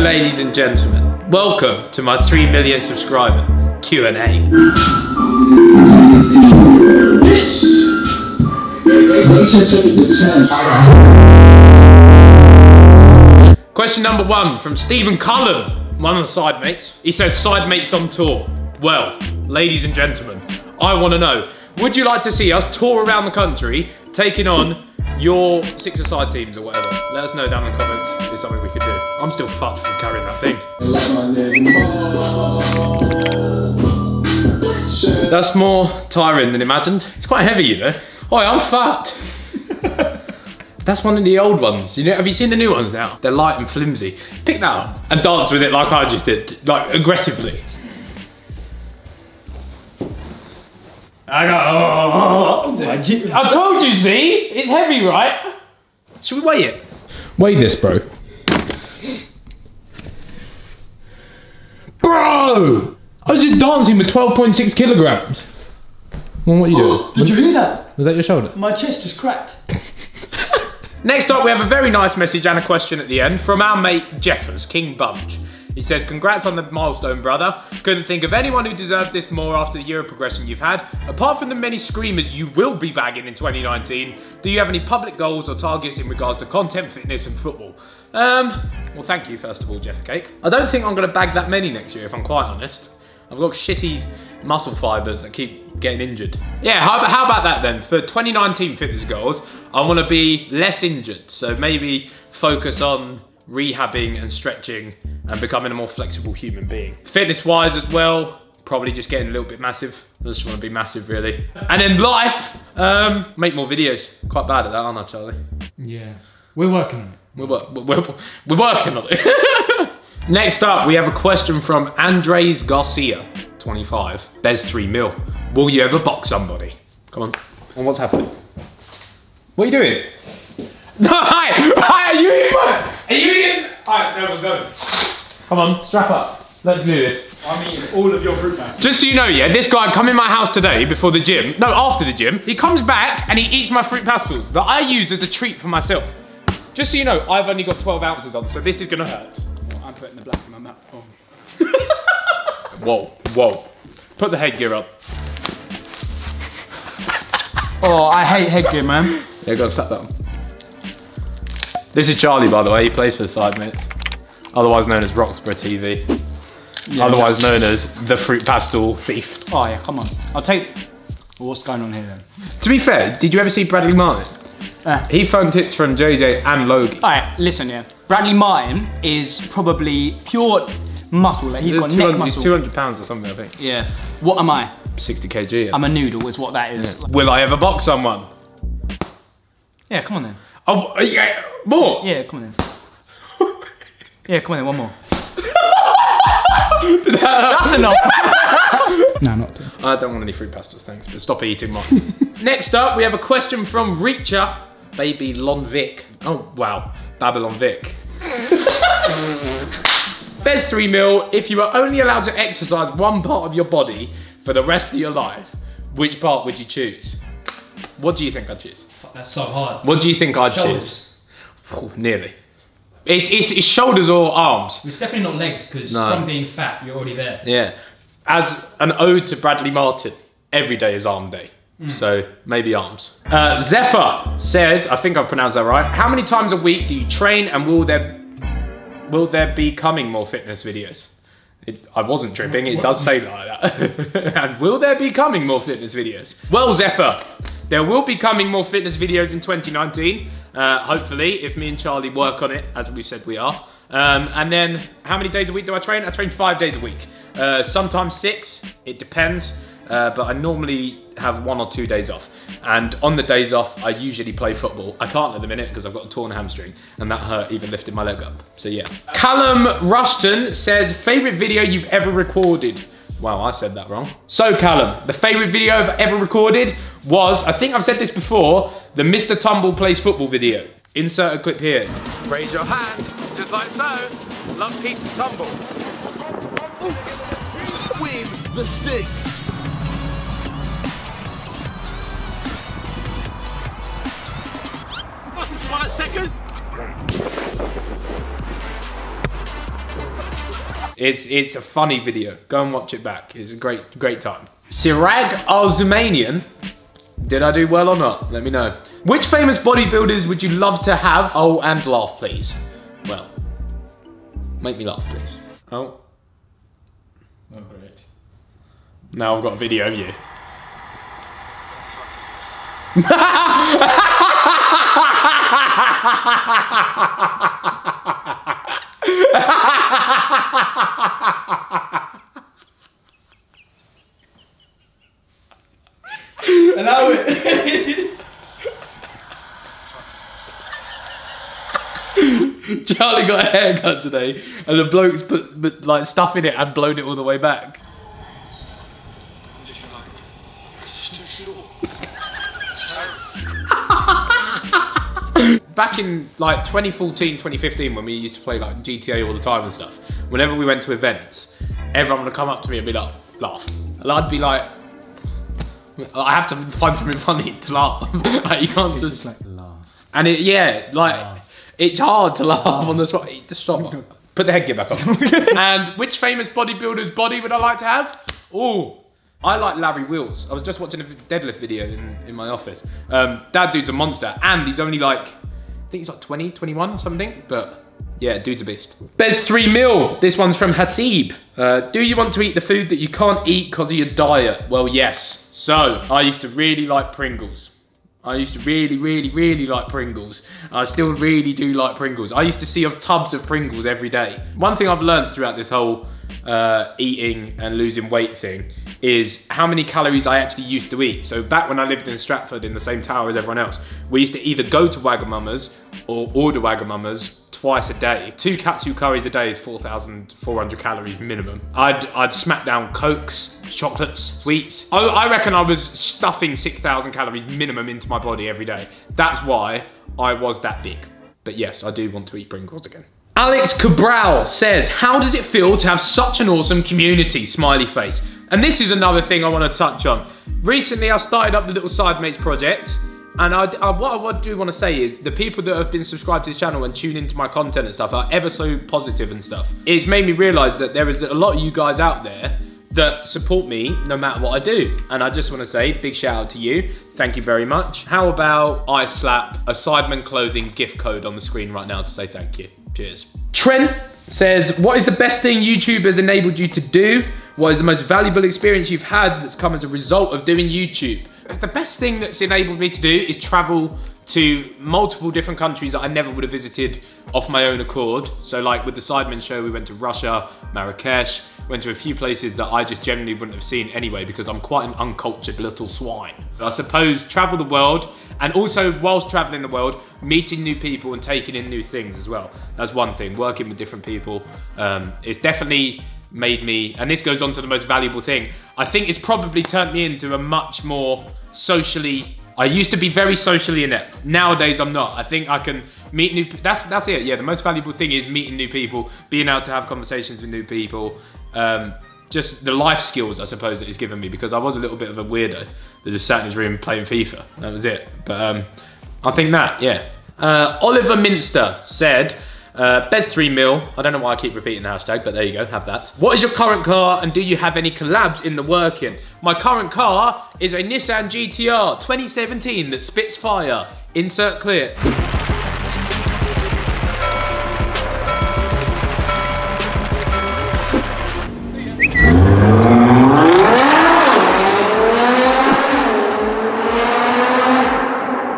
ladies and gentlemen. Welcome to my 3 million subscriber Q&A. Question number 1 from Stephen Cullen, one of the side mates. He says, side mates on tour. Well, ladies and gentlemen, I want to know, would you like to see us tour around the country taking on your 6-a-side teams or whatever? Let us know down in the comments. It's something we could do. I'm still fucked from carrying that thing. That's more tiring than imagined. It's quite heavy, you know. Oh, I'm fat. That's one of the old ones. You know, have you seen the new ones now? They're light and flimsy. Pick that up and dance with it like I just did, like aggressively. I told you, see? It's heavy, right? Should we weigh it? Weigh this, bro. Bro! I was just dancing with 12.6 kilograms. Well, what are you doing? Did you hear that? Was that your shoulder? My chest just cracked. Next up, we have a very nice message and a question at the end from our mate Jeffers, King Bunch. He says, congrats on the milestone, brother. Couldn't think of anyone who deserved this more after the year of progression you've had. Apart from the many screamers you will be bagging in 2019, do you have any public goals or targets in regards to content, fitness and football? Well, thank you, first of all, Jeff Cake. I don't think I'm gonna bag that many next year, if I'm quite honest. I've got shitty muscle fibers that keep getting injured. Yeah, how about that then? For 2019 fitness goals, I wanna be less injured. So maybe focus on rehabbing and stretching and becoming a more flexible human being. Fitness wise as well, probably just getting a little bit massive. I just want to be massive really. And in life, make more videos. Quite bad at that, aren't I, Charlie? Yeah, we're working on it. We're working on it. Next up, we have a question from Andres Garcia, 25. There's 3 mil. Will you ever box somebody? Come on. And what's happening? What are you doing? No, hi, are you in? Are you in? Alright, no one's going. Come on, strap up. Let's do this. I mean, all of your fruit bags. Just so you know, yeah, this guy come in my house today before the gym. No, after the gym. He comes back and he eats my fruit pastels that I use as a treat for myself. Just so you know, I've only got 12 ounces on, so this is gonna hurt. Well, I'm putting the black in my mouth. Oh. Whoa, whoa. Put the headgear up. Oh, I hate headgear, man. Yeah, go slap that on. This is Charlie, by the way. He plays for the Sidemen, otherwise known as Roxburgh TV. Yeah, otherwise known as the fruit pastel thief. Oh yeah, come on. I'll take. Well, what's going on here then? To be fair, did you ever see Bradley Martin? He phoned hits from JJ and Logie. Alright, listen here. Bradley Martin is probably pure muscle. Like, he's got neck muscle. He's 200 pounds or something, I think. Yeah. What am I? 60 kg. Yeah. I'm a noodle, is what that is. Yeah. Will I ever box someone? Yeah, come on then. Oh, yeah, more? Yeah, come on then. Yeah, come on then, one more. That's enough. No, not doing. I don't want any fruit pastels, thanks, but stop eating mine. Next up, we have a question from Reacher, Baby Lonvic. Oh, wow, Babylon Vic. Bez 3 mil, if you were only allowed to exercise one part of your body for the rest of your life, which part would you choose? What do you think I'd choose? Fuck, that's so hard. What do you think I'd choose? Oh, nearly. It's shoulders or arms. It's definitely not legs, because from being fat, you're already there. Yeah. As an ode to Bradley Martin, every day is arm day. So maybe arms. Zephyr says, I think I've pronounced that right. How many times a week do you train, and will there be coming more fitness videos? I wasn't tripping, it does say like that. And will there be coming more fitness videos? Well, Zephyr, there will be coming more fitness videos in 2019. Hopefully, if me and Charlie work on it, as we said we are. And then, how many days a week do I train? I train 5 days a week. Sometimes 6, it depends. But I normally have 1 or 2 days off. And on the days off, I usually play football. I can't at the minute because I've got a torn hamstring, and that hurt even lifting my leg up. So yeah. Callum Rushton says, favorite video you've ever recorded? Wow, I said that wrong. So Callum, the favorite video I've ever recorded was, I think I've said this before, the Mr. Tumble Plays Football video. Insert a clip here. Raise your hand, just like so. Love, peace and tumble. With the sticks. Got some swallow stickers? It's a funny video. Go and watch it back. It's a great time. Sirag Alzumanian. Did I do well or not? Let me know. Which famous bodybuilders would you love to have? Oh, and laugh, please. Well, make me laugh, please. Oh. Oh, great. Now I've got a video of you. Allow it. Charlie got a haircut today, and the bloke's put like stuff in it and blown it all the way back. Back in like 2014, 2015, when we used to play like GTA all the time and stuff, whenever we went to events, everyone would come up to me and be like, laugh. And I'd be like, I have to find something funny to laugh. Like, you can't just like laugh. And it's hard to laugh on the spot. Just stop. Put the headgear back on. And which famous bodybuilder's body would I like to have? Oh, I like Larry Wheels. I was just watching a deadlift video in my office. That dude's a monster, and he's only like, I think he's like 20, 21 or something, but yeah, dude's a beast. Bez 3 mil. This one's from Hasib. Do you want to eat the food that you can't eat because of your diet? Well, yes. So, I used to really like Pringles. I used to really like Pringles. I still really do like Pringles. I used to see tubs of Pringles every day. One thing I've learned throughout this whole eating and losing weight thing is how many calories I actually used to eat. So back when I lived in Stratford in the same tower as everyone else, we used to either go to Wagamama's or order Wagamama's twice a day. 2 katsu curries a day is 4,400 calories minimum. I'd smack down Cokes, chocolates, sweets. I reckon I was stuffing 6,000 calories minimum into my body every day. That's why I was that big. But yes, I do want to eat Pringles again. Alex Cabral says, how does it feel to have such an awesome community? Smiley face. And this is another thing I want to touch on. Recently, I've started up the little Sidemates project. And what I do want to say is the people that have been subscribed to this channel and tune into my content and stuff are ever so positive and stuff. It's made me realise that there is a lot of you guys out there that support me no matter what I do. And I just want to say big shout out to you. Thank you very much. How about I slap a Sidemen clothing gift code on the screen right now to say thank you. Cheers. Trent says, what is the best thing YouTube has enabled you to do? What is the most valuable experience you've had that's come as a result of doing YouTube? The best thing that's enabled me to do is travel to multiple different countries that I never would have visited off my own accord. So like with the Sidemen show, we went to Russia, Marrakesh, went to a few places that I just generally wouldn't have seen anyway because I'm quite an uncultured little swine. I suppose travel the world, and also whilst traveling the world, meeting new people and taking in new things as well. That's one thing, working with different people. It's definitely made me, and this goes on to the most valuable thing, I think it's probably turned me into a much more socially, I used to be very socially inept. Nowadays I'm not. I think I can meet new, that's it. Yeah, the most valuable thing is meeting new people, being able to have conversations with new people. Just the life skills, I suppose, that it's given me, because I was a little bit of a weirdo that just sat in his room playing FIFA. That was it. But I think that, yeah. Oliver Minster said, Bez 3 mil. I don't know why I keep repeating the hashtag, but there you go, have that. What is your current car, and do you have any collabs in the working? My current car is a Nissan GTR 2017 that spits fire. Insert clip.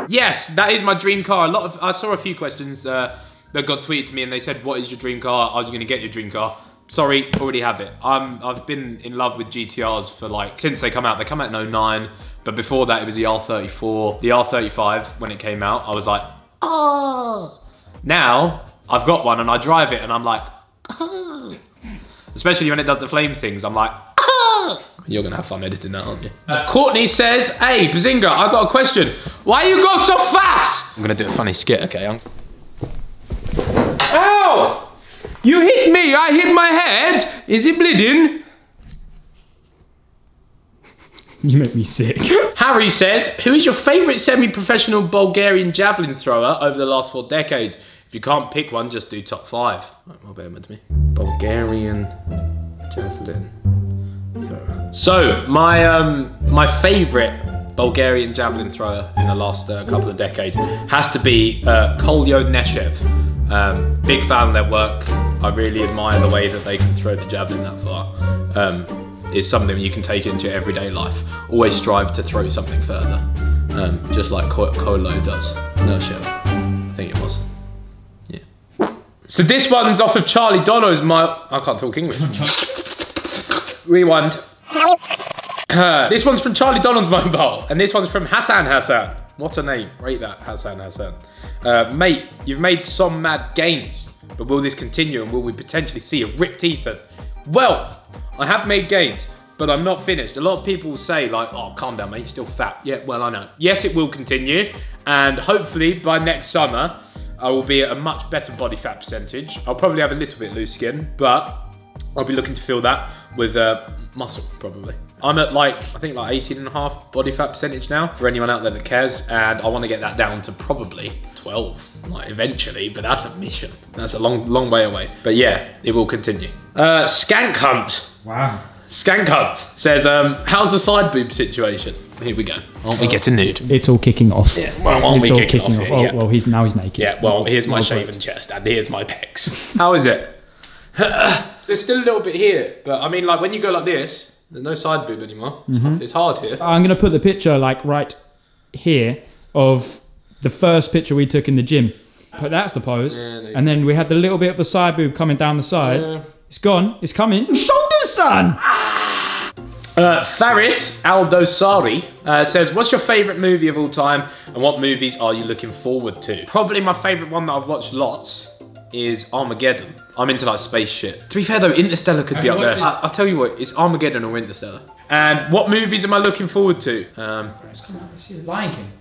Yes, that is my dream car. I saw a few questions that got tweeted to me and they said, what is your dream car? Are you gonna get your dream car? Sorry, already have it. I've been in love with GTRs for like, since they come out. They come out in 09, but before that it was the R34. The R35, when it came out, I was like, oh. Now, I've got one and I drive it and I'm like, oh. Especially when it does the flame things, I'm like, oh. You're gonna have fun editing that, aren't you? Courtney says, hey, Behzinga, I got a question. Why you go so fast? I'm gonna do a funny skit, okay? Ow! You hit me, I hit my head. Is it bleeding? You make me sick. Harry says, who is your favourite semi-professional Bulgarian javelin thrower over the last 4 decades? If you can't pick one, just do top 5. Right, well, bear with me. Bulgarian javelin thrower. So my favourite Bulgarian javelin thrower in the last couple of decades has to be Kolyo Neshev. Big fan of their work. I really admire the way that they can throw the javelin that far. It's something you can take into your everyday life. Always strive to throw something further, just like Kolo does. Neshev, I think it was. Yeah. So this one's off of Charlie Dono's I can't talk English. Rewind. This one's from Charlie Donald's mobile, and this one's from Hassan. What a name. Rate that, Hassan. Mate, you've made some mad gains, but will this continue and will we potentially see a ripped Tifa? Well, I have made gains, but I'm not finished. A lot of people will say like, oh, calm down, mate, you're still fat. Yeah, well, I know. Yes, it will continue, and hopefully by next summer, I will be at a much better body fat percentage. I'll probably have a little bit loose skin, but I'll be looking to fill that with muscle, probably. I'm at I think 18.5 body fat percentage now, for anyone out there that cares, and I want to get that down to probably 12, eventually, but that's a mission. That's a long way away. But yeah, it will continue. Skank Hunt. Wow. Skank Hunt says, how's the side boob situation? Here we go. Aren't we getting nude? It's all kicking off. Yeah, well, aren't we kicking off here? Well, Yeah. well, he's naked. Yeah, well, here's my shaven chest, and here's my pecs. How is it? There's still a little bit here, but I mean, when you go like this, there's no side boob anymore. It's hard here. I'm going to put the picture right here of the first picture we took in the gym. But that's the pose. Yeah, no. And then we had the little bit of the side boob coming down the side. Yeah. It's gone. It's coming. Shoulders, son! Faris Aldosari says, what's your favourite movie of all time and what movies are you looking forward to? Probably my favourite one that I've watched lots is Armageddon. I'm into space shit. To be fair though, Interstellar could be up there. I'll tell you what, it's Armageddon or Interstellar. And what movies am I looking forward to? Lion King.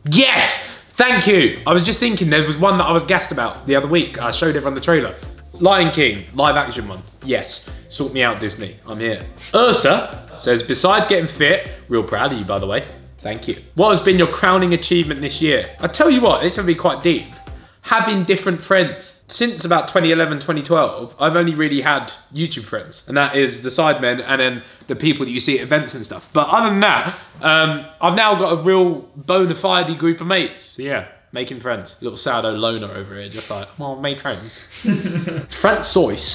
Yes! Thank you! I was just thinking there was one that I was gassed about the other week. I showed everyone the trailer. Lion King, live action one. Yes. Sort me out, Disney. I'm here. Ursa says, besides getting fit, real proud of you, by the way. Thank you. What has been your crowning achievement this year? I tell you what, this will be quite deep. Having different friends. Since about 2011, 2012, I've only really had YouTube friends. And that is the Sidemen and then the people that you see at events and stuff. But other than that, I've now got a real bona fide group of mates. So yeah, making friends. Little sourdough loner over here, just well, made friends. Francois.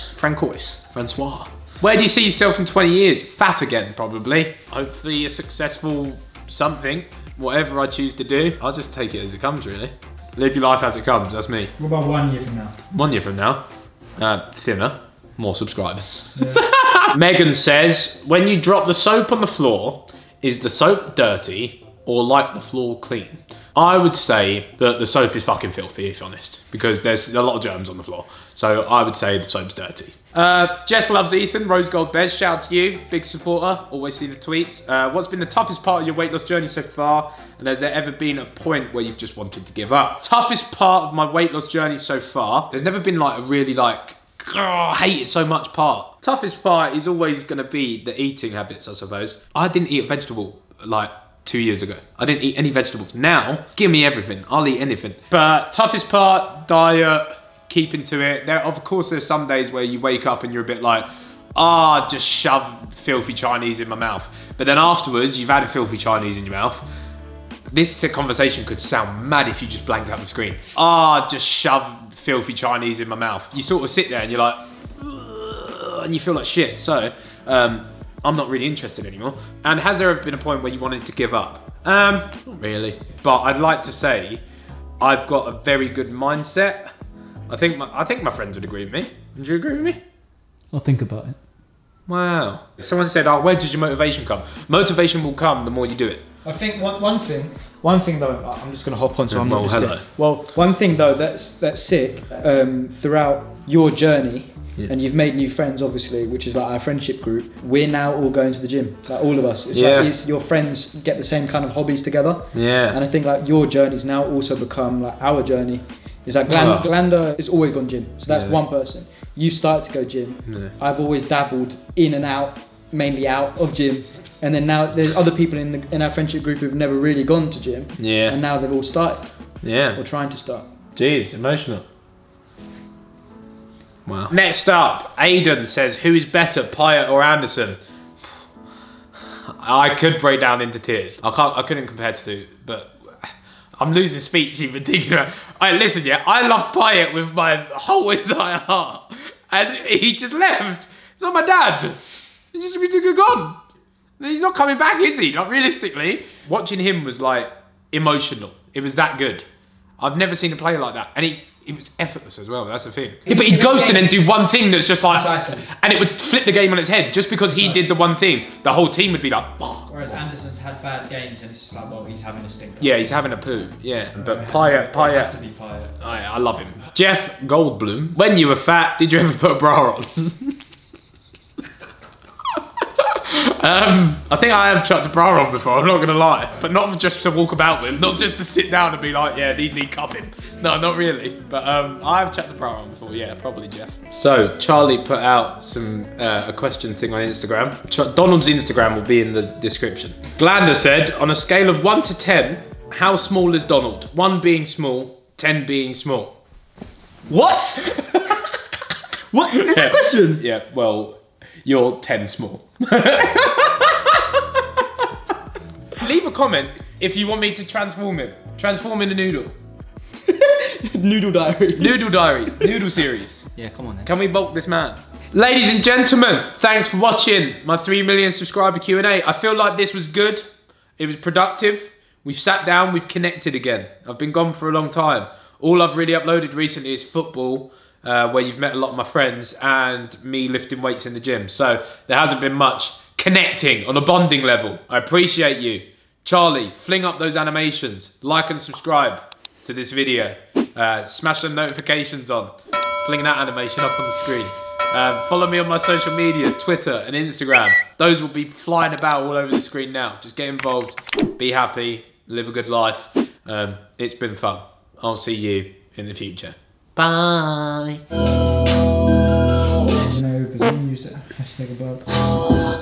Where do you see yourself in 20 years? Fat again, probably. Hopefully a successful something. Whatever I choose to do, I'll just take it as it comes, really. Live your life as it comes, that's me. What about 1 year from now? 1 year from now, thinner, more subscribers. Yeah. Megan says, when you drop the soap on the floor, is the soap dirty or like the floor clean? I would say that the soap is fucking filthy, if honest, because there's a lot of germs on the floor. So I would say the soap's dirty. Jess loves Ethan, Rose Gold Bez, shout out to you, big supporter, always see the tweets. What's been the toughest part of your weight loss journey so far? And has there ever been a point where you've just wanted to give up? Toughest part of my weight loss journey so far, there's never been a really oh, I hate it so much part. Toughest part is always gonna be the eating habits, I suppose. I didn't eat a vegetable 2 years ago. I didn't eat any vegetables. Now, give me everything. I'll eat anything. But toughest part, diet, keeping to it. Of course, there's some days where you wake up and you're a bit just shove filthy Chinese in my mouth. But then afterwards, you've had a filthy Chinese in your mouth. This conversation could sound mad if you just blanked out the screen. Just shove filthy Chinese in my mouth. You sort of sit there and you're like, ugh, and you feel like shit. So, I'm not really interested anymore. And has there ever been a point where you wanted to give up? Not really. But I'd like to say I've got a very good mindset. I think my friends would agree with me. Would you agree with me? I'll think about it. Wow. Someone said, where did your motivation come? Motivation will come the more you do it. I think one thing though, I'm just gonna hop on so I'm not hello. Well, one thing though that's sick, throughout your journey, yeah. And you've made new friends, obviously, which is our friendship group. We're now all going to the gym, all of us. It's your friends get the same kind of hobbies together. Yeah. And I think your journey's now also become our journey. It's Glander has always gone gym, so that's one person. You started to go gym. Yeah. I've always dabbled in and out, mainly out of gym. And then now there's other people in our friendship group who've never really gone to gym. Yeah. And now they've all started. Yeah. Or trying to start. Jeez, emotional. Wow. Next up, Aiden says, who is better, Pyar or Anderson? I could break down into tears. I couldn't compare to two, but I'm losing speech even thinking about it. Right, listen, yeah, I loved Pyar with my whole entire heart. And he just left. It's not my dad. He's just gone. He's not coming back, is he? Like, realistically. Watching him was like emotional. It was that good. I've never seen a player like that. And it was effortless as well, that's the thing. Yeah, but he'd ghost in and do one thing that's just like, and it would flip the game on its head. Just because he did the one thing, the whole team would be like, oh. Whereas Anderson's had bad games and it's just like, well, he's having a stinker. Yeah, he's having a poo, yeah. But Pyar, has to be Pyar. I love him. Jeff Goldblum, when you were fat, did you ever put a bra on? I think I have chucked a bra on before, I'm not gonna lie. But not just to walk about with, not just to sit down and be like, yeah, these need cupping. No, not really. But I have chucked a bra on before, yeah, probably Jeff. So, Charlie put out a question thing on Instagram. Donald's Instagram will be in the description. Glander said, on a scale of 1 to 10, how small is Donald? 1 being small, 10 being small. What? What is that question? Yeah, well, you're 10 small. Leave a comment if you want me to transform him. Transform in a noodle. Noodle diaries. Noodle diaries. Noodle series. Yeah, come on then. Can we bulk this man? Ladies and gentlemen, thanks for watching my 3 million subscriber Q&A. I feel like this was good. It was productive. We've sat down, we've connected again. I've been gone for a long time. All I've really uploaded recently is football, where you've met a lot of my friends, and me lifting weights in the gym. So there hasn't been much connecting on a bonding level. I appreciate you. Charlie, fling up those animations. Like and subscribe to this video. Smash the notifications on. Fling that animation up on the screen. Follow me on my social media, Twitter and Instagram. Those will be flying about all over the screen now. Just get involved, be happy, live a good life. It's been fun. I'll see you in the future. Bye. No, because we use it. #above.